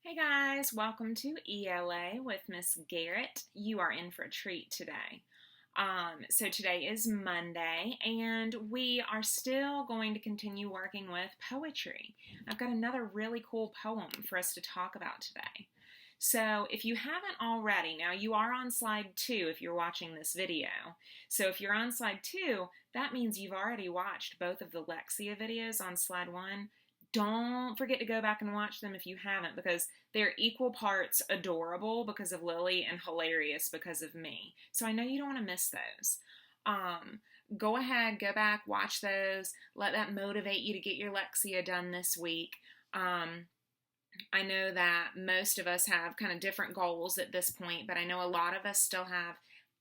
Hey guys, welcome to ELA with Miss Garrett. You are in for a treat today. So today is Monday and we are still going to continue working with poetry. I've got another really cool poem for us to talk about today. So if you haven't already, now you are on slide 2 if you're watching this video. So if you're on slide 2, that means you've already watched both of the Lexia videos on slide 1. Don't forget to go back and watch them if you haven't, because they're equal parts adorable because of Lily and hilarious because of me. So I know you don't want to miss those. Go ahead, go back, watch those. Let that motivate you to get your Lexia done this week. I know that most of us have kind of different goals at this point, but I know a lot of us still have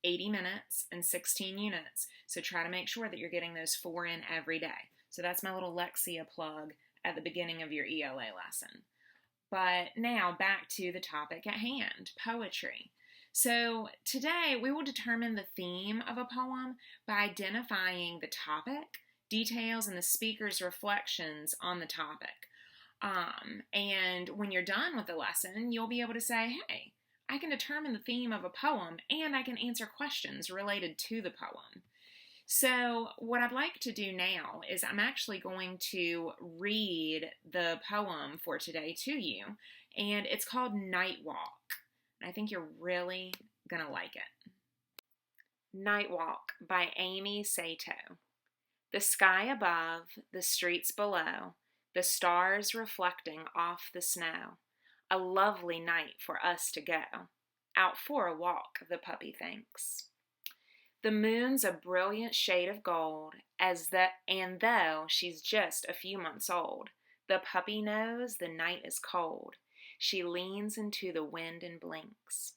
80 minutes and 16 units. So try to make sure that you're getting those 4 in every day. So that's my little Lexia plug at the beginning of your ELA lesson. But now back to the topic at hand, poetry. So today we will determine the theme of a poem by identifying the topic, details, and the speaker's reflections on the topic. And when you're done with the lesson, you'll be able to say, hey, I can determine the theme of a poem and I can answer questions related to the poem. So what I'd like to do now is I'm actually going to read the poem for today to you, and it's called Night Walk. And I think you're really going to like it. Night Walk by Amy Sato. The sky above, the streets below, the stars reflecting off the snow. A lovely night for us to go. Out for a walk, the puppy thinks. The moon's a brilliant shade of gold, and though she's just a few months old, the puppy knows the night is cold. She leans into the wind and blinks.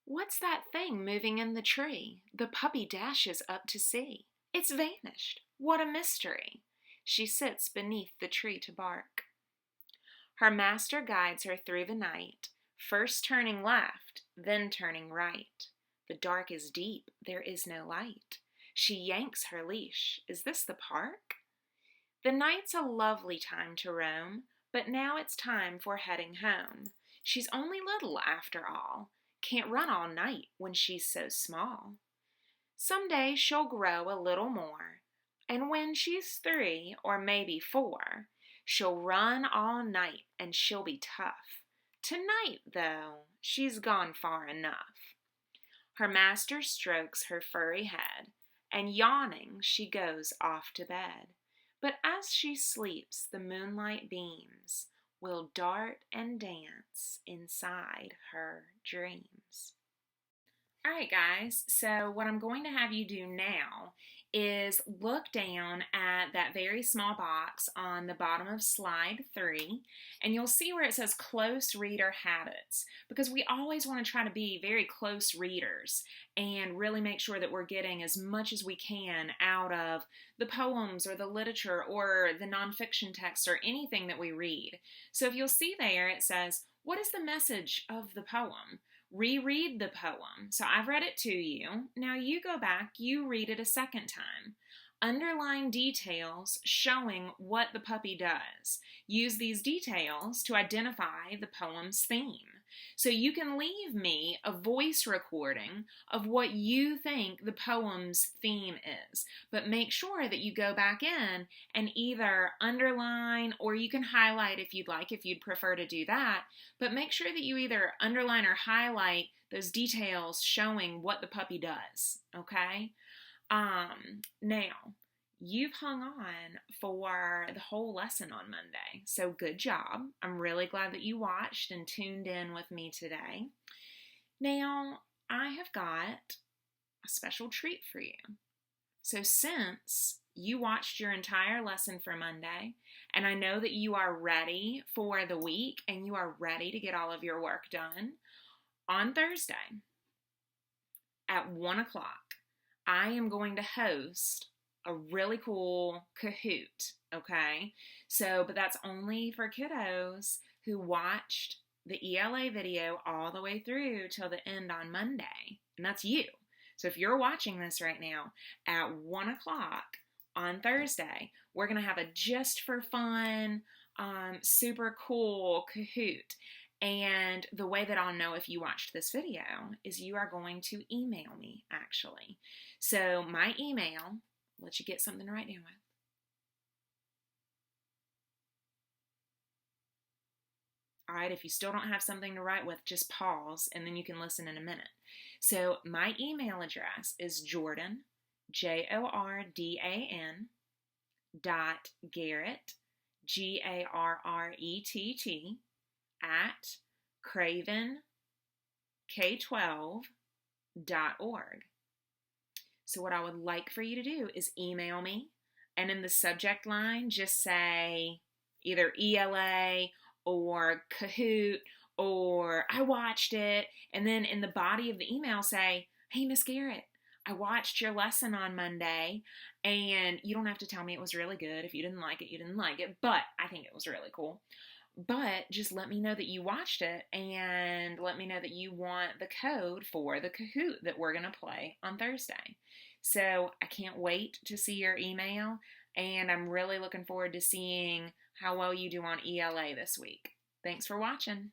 What's that thing moving in the tree? The puppy dashes up to see. It's vanished. What a mystery. She sits beneath the tree to bark. Her master guides her through the night, first turning left, then turning right. The dark is deep, there is no light. She yanks her leash. Is this the park? The night's a lovely time to roam, but now it's time for heading home. She's only little after all, can't run all night when she's so small. Someday she'll grow a little more, and when she's 3 or maybe 4, she'll run all night and she'll be tough. Tonight, though, she's gone far enough. Her master strokes her furry head, and yawning she goes off to bed. But as she sleeps, the moonlight beams will dart and dance inside her dreams. All right, guys, so what I'm going to have you do now is look down at that very small box on the bottom of slide 3, and you'll see where it says close reader habits, because we always want to try to be very close readers and really make sure that we're getting as much as we can out of the poems or the literature or the nonfiction texts or anything that we read. So if you'll see there, it says, what is the message of the poem? Reread the poem. So I've read it to you. Now you go back, you read it a second time. Underline details showing what the puppy does. Use these details to identify the poem's theme. So you can leave me a voice recording of what you think the poem's theme is. But make sure that you go back in and either underline, or you can highlight if you'd like, if you'd prefer to do that. But make sure that you either underline or highlight those details showing what the puppy does, okay? Now, you've hung on for the whole lesson on Monday, so good job. I'm really glad that you watched and tuned in with me today. Now, I have got a special treat for you. So since you watched your entire lesson for Monday, and I know that you are ready for the week and you are ready to get all of your work done, on Thursday at 1 o'clock, I am going to host a really cool Kahoot, okay? But that's only for kiddos who watched the ELA video all the way through till the end on Monday, and that's you. So if you're watching this right now at 1 o'clock on Thursday, we're going to have a just for fun super cool Kahoot. And the way that I'll know if you watched this video is you are going to email me, actually. So my email, let you get something to write down with. All right, if you still don't have something to write with, just pause and then you can listen in a minute. So my email address is Jordan, Jordan, Garrett, Garrett, at cravenk12.org. So what I would like for you to do is email me, and in the subject line, just say either ELA or Kahoot or I watched it, and then in the body of the email say, hey, Miss Garrett, I watched your lesson on Monday, and you don't have to tell me it was really good. If you didn't like it, you didn't like it, but I think it was really cool. But just let me know that you watched it, and let me know that you want the code for the Kahoot that we're going to play on Thursday. So I can't wait to see your email, and I'm really looking forward to seeing how well you do on ELA this week. Thanks for watching.